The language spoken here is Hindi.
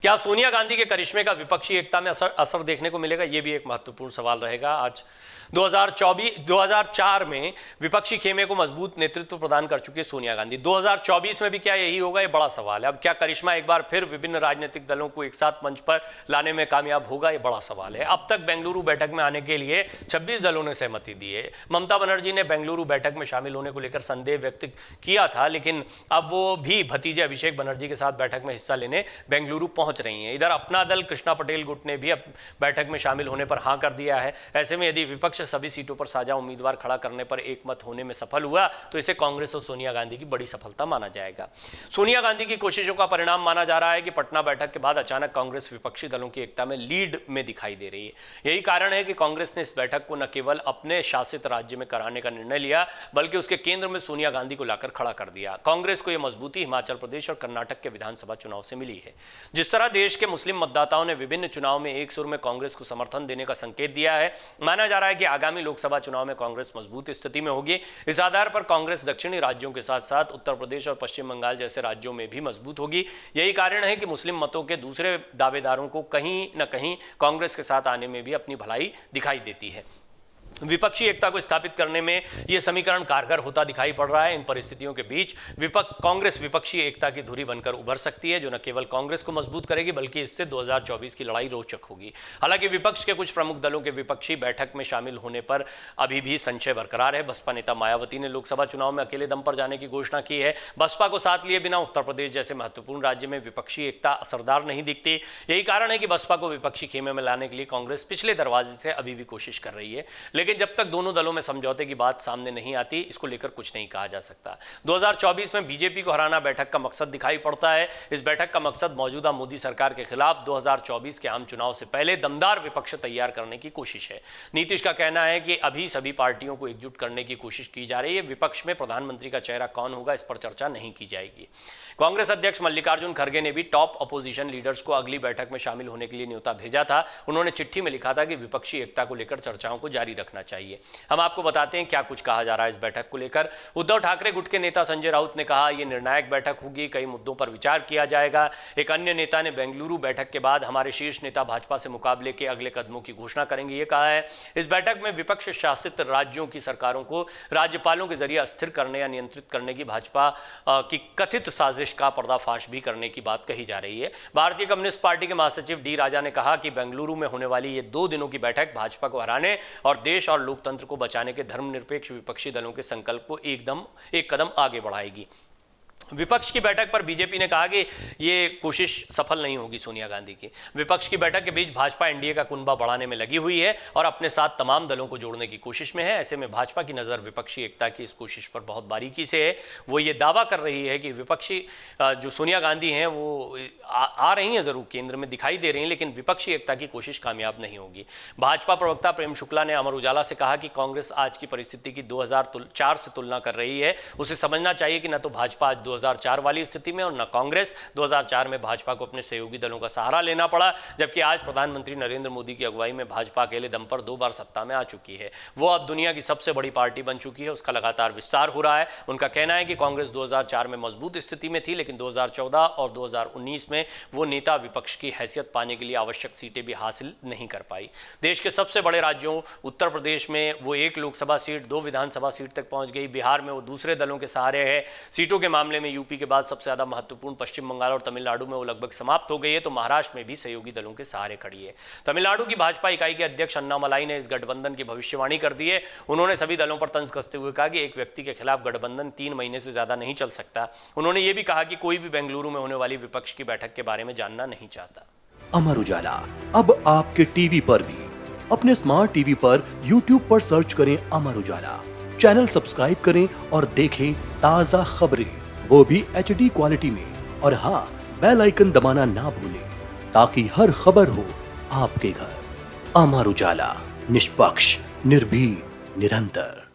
क्या सोनिया गांधी के करिश्मे का विपक्षी एकता में असर देखने को मिलेगा? यह भी एक महत्वपूर्ण सवाल रहेगा। आज 2004 में विपक्षी खेमे को मजबूत नेतृत्व प्रदान कर चुकी है सोनिया गांधी। 2024 में भी क्या यही होगा? ये बड़ा सवाल है। अब क्या करिश्मा एक बार फिर विभिन्न राजनीतिक दलों को एक साथ मंच पर लाने में कामयाब होगा? ये बड़ा सवाल है। अब तक बेंगलुरु बैठक में आने के लिए 26 दलों ने सहमति दी है। ममता बनर्जी ने बेंगलुरु बैठक में शामिल होने को लेकर संदेह व्यक्त किया था, लेकिन अब वो भी भतीजे अभिषेक बनर्जी के साथ बैठक में हिस्सा लेने बेंगलुरु पहुंच रही हैं। इधर अपना दल कृष्णा पटेल गुट ने भी बैठक में शामिल होने पर हां कर दिया है। ऐसे में यदि विपक्ष सभी सीटों पर साझा उम्मीदवार खड़ा करने पर एकमत होने में सफल हुआ तो इसे कांग्रेस और सोनिया गांधी की बड़ी सफलता माना जाएगा। सोनिया गांधी की कोशिशों का परिणाम माना जा रहा है कि पटना बैठक के बाद अचानक कांग्रेस विपक्षी दलों की एकता में लीड में दिखाई दे रही है। यही कारण है कि कांग्रेस ने इस बैठक को न केवल अपने शासित राज्य में कराने का निर्णय लिया, बल्कि उसके केंद्र में सोनिया गांधी को लाकर खड़ा कर दिया। कांग्रेस को यह मजबूती हिमाचल प्रदेश और कर्नाटक के विधानसभा चुनाव से मिली है। जिस तरह देश के मुस्लिम मतदाताओं ने विभिन्न चुनाव में एक सुर में कांग्रेस को समर्थन देने का संकेत दिया है, माना जा रहा है कि आगामी लोकसभा चुनाव में कांग्रेस मजबूत स्थिति में होगी। इस आधार पर कांग्रेस दक्षिणी राज्यों के साथ साथ उत्तर प्रदेश और पश्चिम बंगाल जैसे राज्यों में भी मजबूत होगी। यही कारण है कि मुस्लिम मतों के दूसरे दावेदारों को कहीं न कहीं कांग्रेस के साथ आने में भी अपनी भलाई दिखाई देती है। विपक्षी एकता को स्थापित करने में यह समीकरण कारगर होता दिखाई पड़ रहा है। इन परिस्थितियों के बीच कांग्रेस विपक्षी एकता की धुरी बनकर उभर सकती है, जो न केवल कांग्रेस को मजबूत करेगी बल्कि इससे 2024 की लड़ाई रोचक होगी। हालांकि विपक्ष के कुछ प्रमुख दलों के विपक्षी बैठक में शामिल होने पर अभी भी संशय बरकरार है। बसपा नेता मायावती ने लोकसभा चुनाव में अकेले दम पर जाने की घोषणा की है। बसपा को साथ लिए बिना उत्तर प्रदेश जैसे महत्वपूर्ण राज्य में विपक्षी एकता असरदार नहीं दिखती। यही कारण है कि बसपा को विपक्षी खेमे में लाने के लिए कांग्रेस पिछले दरवाजे से अभी भी कोशिश कर रही है, लेकिन जब तक दोनों दलों में समझौते की बात सामने नहीं आती, इसको लेकर कुछ नहीं कहा जा सकता। 2024 में बीजेपी को हराना बैठक का मकसद दिखाई पड़ता है। इस बैठक का मकसद मौजूदा मोदी सरकार के खिलाफ 2024 के आम चुनाव से पहले दमदार विपक्ष तैयार करने की कोशिश है। नीतीश का कहना है कि अभी सभी पार्टियों को एकजुट करने की कोशिश की जा रही है। विपक्ष में प्रधानमंत्री का चेहरा कौन होगा, इस पर चर्चा नहीं की जाएगी। कांग्रेस अध्यक्ष मल्लिकार्जुन खड़गे ने भी टॉप अपोजिशन लीडर्स को अगली बैठक में शामिल होने के लिए न्योता भेजा था। उन्होंने चिट्ठी में लिखा था कि विपक्षी एकता को लेकर चर्चाओं को जारी रखना चाहिए। हम आपको बताते हैं क्या कुछ कहा जा रहा है इस बैठक को लेकर। उद्धव ठाकरे गुट के नेता संजय राउत ने कहा, यह निर्णायक बैठक होगी, कई मुद्दों पर विचार किया जाएगा। एक अन्य नेता ने बेंगलुरु बैठक के बाद हमारे शीर्ष नेता भाजपा से मुकाबले के अगले कदमों की घोषणा करेंगे, ये कहा है। इस बैठक में विपक्ष शासित राज्यों की सरकारों को राज्यपालों के जरिए अस्थिर करने या नियंत्रित करने की भाजपा की कथित साजिश का पर्दाफाश भी करने की बात कही जा रही है। भारतीय कम्युनिस्ट पार्टी के महासचिव डी राजा ने कहा कि बेंगलुरु में होने वाली ये 2 दिनों की बैठक भाजपा को हराने और देश और लोकतंत्र को बचाने के धर्मनिरपेक्ष विपक्षी दलों के संकल्प को एक कदम आगे बढ़ाएगी। विपक्ष की बैठक पर बीजेपी ने कहा कि ये कोशिश सफल नहीं होगी सोनिया गांधी की। विपक्ष की बैठक के बीच भाजपा एनडीए का कुनबा बढ़ाने में लगी हुई है और अपने साथ तमाम दलों को जोड़ने की कोशिश में है। ऐसे में भाजपा की नज़र विपक्षी एकता की इस कोशिश पर बहुत बारीकी से है। वो ये दावा कर रही है कि विपक्षी जो सोनिया गांधी हैं वो आ रही हैं, ज़रूर केंद्र में दिखाई दे रही हैं, लेकिन विपक्षी एकता की कोशिश कामयाब नहीं होगी। भाजपा प्रवक्ता प्रेम शुक्ला ने अमर उजाला से कहा कि कांग्रेस आज की परिस्थिति की 2004 से तुलना कर रही है। उसे समझना चाहिए कि न तो भाजपा आज 2004 वाली स्थिति में और न कांग्रेस। 2004 में भाजपा को अपने सहयोगी दलों का सहारा लेना पड़ा, जबकि आज प्रधानमंत्री नरेंद्र मोदी की अगुवाई में भाजपा अकेले दम पर 2 बार सत्ता में आ चुकी है। वो अब दुनिया की सबसे बड़ी पार्टी बन चुकी है, उसका लगातार विस्तार हो रहा है। उनका कहना है कि कांग्रेस 2004 में मजबूत स्थिति में थी, लेकिन 2014 और 2019 में वो नेता विपक्ष की हैसियत पाने के लिए आवश्यक सीटें भी हासिल नहीं कर पाई। देश के सबसे बड़े राज्यों उत्तर प्रदेश में वो 1 लोकसभा सीट, 2 विधानसभा सीट तक पहुंच गई। बिहार में वो दूसरे दलों के सहारे है। सीटों के मामले में यूपी के बाद सबसे ज्यादा महत्वपूर्ण पश्चिम बंगाल और तमिलनाडु में वो लगभग समाप्त हो गई है, तो महाराष्ट्र में भी सहयोगी दलों के सहारे खड़ी है। तमिलनाडु की भाजपा इकाई के अध्यक्ष अन्नामलाई ने इस गठबंधन की भविष्यवाणी कर दी है। उन्होंने सभी दलों पर तंज कसते हुए कहा कि एक व्यक्ति के खिलाफ गठबंधन 3 महीने से ज्यादा नहीं चल सकता। उन्होंने ये भी कहा कि कोई भी बेंगलुरु में होने वाली विपक्ष की बैठक के बारे में जानना नहीं चाहता। अमर उजाला अब आपके टीवी पर भी। अपने स्मार्ट टीवी पर यूट्यूब पर सर्च करें अमर उजाला, चैनल सब्सक्राइब करें और देखें ताजा खबरें, वो भी HD क्वालिटी में। और हाँ, बेल आइकन दबाना ना भूलें ताकि हर खबर हो आपके घर। अमर उजाला, निष्पक्ष, निर्भीक, निरंतर।